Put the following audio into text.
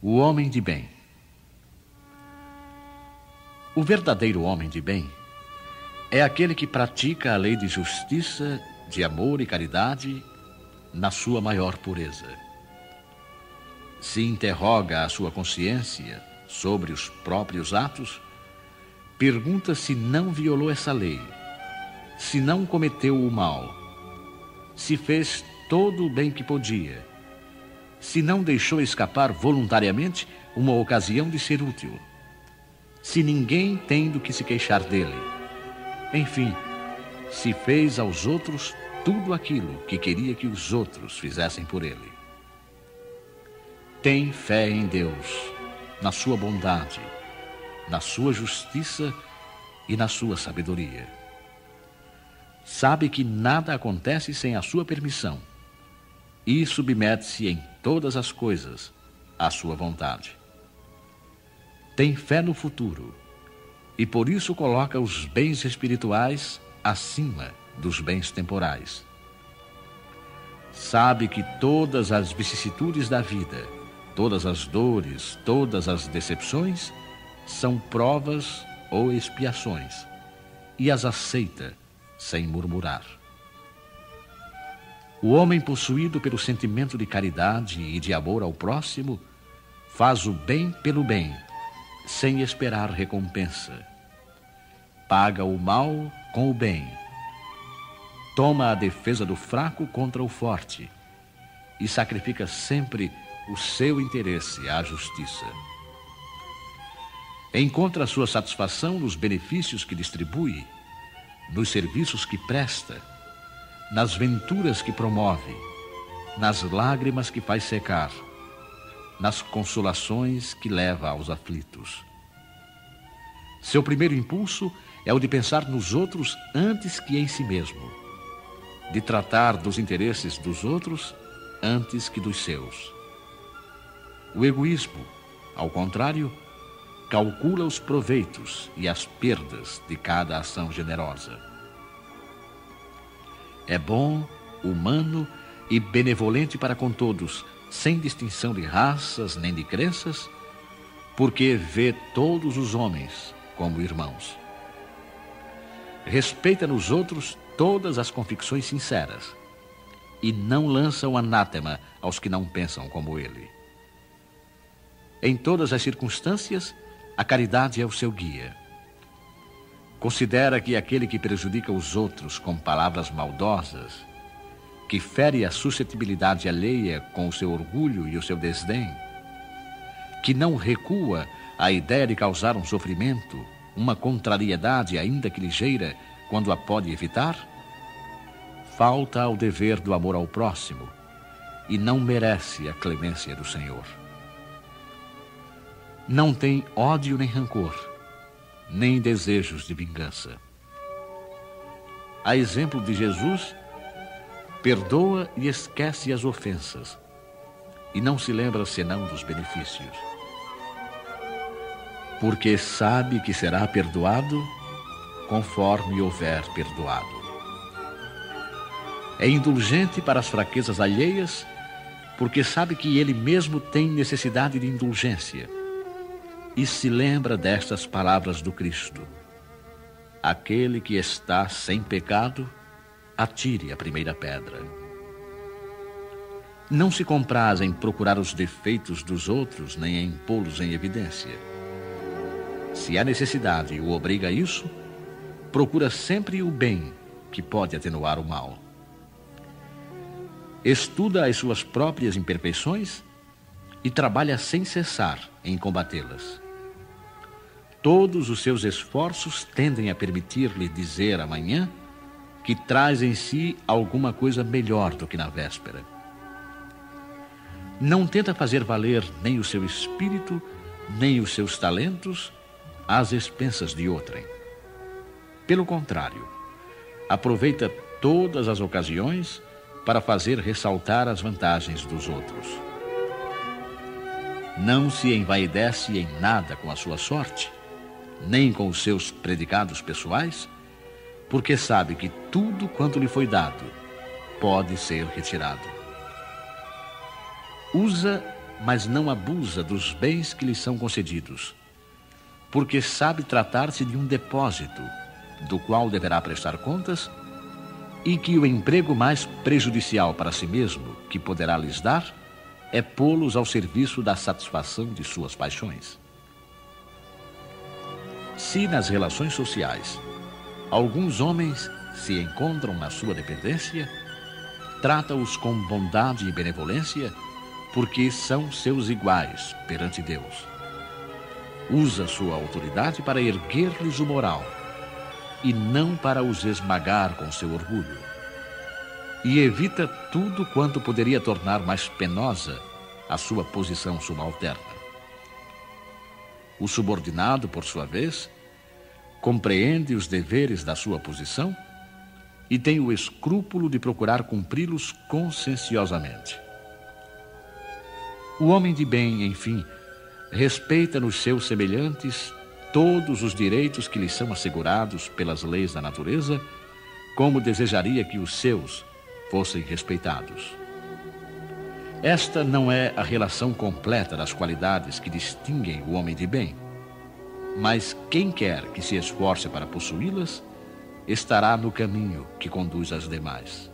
O homem de bem. O verdadeiro homem de bem é aquele que pratica a lei de justiça, de amor e caridade na sua maior pureza. Se interroga a sua consciência sobre os próprios atos, pergunta se não violou essa lei, se não cometeu o mal, se fez todo o bem que podia, se não deixou escapar voluntariamente uma ocasião de ser útil, se ninguém tem do que se queixar dele. Enfim, se fez aos outros tudo aquilo que queria que os outros fizessem por ele. Tem fé em Deus, na sua bondade, na sua justiça e na sua sabedoria. Sabe que nada acontece sem a sua permissão e submete-se em todas as coisas à sua vontade. Tem fé no futuro e por isso coloca os bens espirituais acima dos bens temporais. Sabe que todas as vicissitudes da vida, todas as dores, todas as decepções são provas ou expiações e as aceita sem murmurar. O homem possuído pelo sentimento de caridade e de amor ao próximo faz o bem pelo bem, sem esperar recompensa. Paga o mal com o bem. Toma a defesa do fraco contra o forte e sacrifica sempre o seu interesse à justiça. Encontra sua satisfação nos benefícios que distribui, nos serviços que presta, nas venturas que promove, nas lágrimas que faz secar, nas consolações que leva aos aflitos. Seu primeiro impulso é o de pensar nos outros antes que em si mesmo, de tratar dos interesses dos outros antes que dos seus. O egoísmo, ao contrário, calcula os proveitos e as perdas de cada ação generosa. É bom, humano e benevolente para com todos, sem distinção de raças nem de crenças, porque vê todos os homens como irmãos. Respeita nos outros todas as convicções sinceras e não lança o anátema aos que não pensam como ele. Em todas as circunstâncias, a caridade é o seu guia. Considera que aquele que prejudica os outros com palavras maldosas, que fere a suscetibilidade alheia com o seu orgulho e o seu desdém, que não recua à ideia de causar um sofrimento, uma contrariedade ainda que ligeira, quando a pode evitar, falta ao dever do amor ao próximo e não merece a clemência do Senhor. Não tem ódio nem rancor, nem desejos de vingança. A exemplo de Jesus, perdoa e esquece as ofensas, e não se lembra senão dos benefícios. Porque sabe que será perdoado conforme houver perdoado. É indulgente para as fraquezas alheias, porque sabe que ele mesmo tem necessidade de indulgência, e se lembra destas palavras do Cristo: aquele que está sem pecado, atire a primeira pedra. Não se compraz em procurar os defeitos dos outros, nem em pô-los em evidência. Se a necessidade o obriga a isso, procura sempre o bem que pode atenuar o mal. Estuda as suas próprias imperfeições e trabalha sem cessar em combatê-las. Todos os seus esforços tendem a permitir-lhe dizer amanhã que traz em si alguma coisa melhor do que na véspera. Não tenta fazer valer nem o seu espírito, nem os seus talentos às expensas de outrem. Pelo contrário, aproveita todas as ocasiões para fazer ressaltar as vantagens dos outros. Não se envaidece em nada com a sua sorte, nem com os seus predicados pessoais, porque sabe que tudo quanto lhe foi dado pode ser retirado. Usa mas não abusa dos bens que lhe são concedidos, porque sabe tratar-se de um depósito, do qual deverá prestar contas, e que o emprego mais prejudicial para si mesmo que poderá lhes dar é pô-los ao serviço da satisfação de suas paixões. Se nas relações sociais alguns homens se encontram na sua dependência, trata-os com bondade e benevolência, porque são seus iguais perante Deus. Usa sua autoridade para erguer-lhes o moral, e não para os esmagar com seu orgulho. E evita tudo quanto poderia tornar mais penosa a sua posição subalterna. O subordinado, por sua vez, compreende os deveres da sua posição e tem o escrúpulo de procurar cumpri-los conscienciosamente. O homem de bem, enfim, respeita nos seus semelhantes todos os direitos que lhe são assegurados pelas leis da natureza, como desejaria que os seus fossem respeitados. Esta não é a relação completa das qualidades que distinguem o homem de bem, mas quem quer que se esforce para possuí-las, estará no caminho que conduz às demais.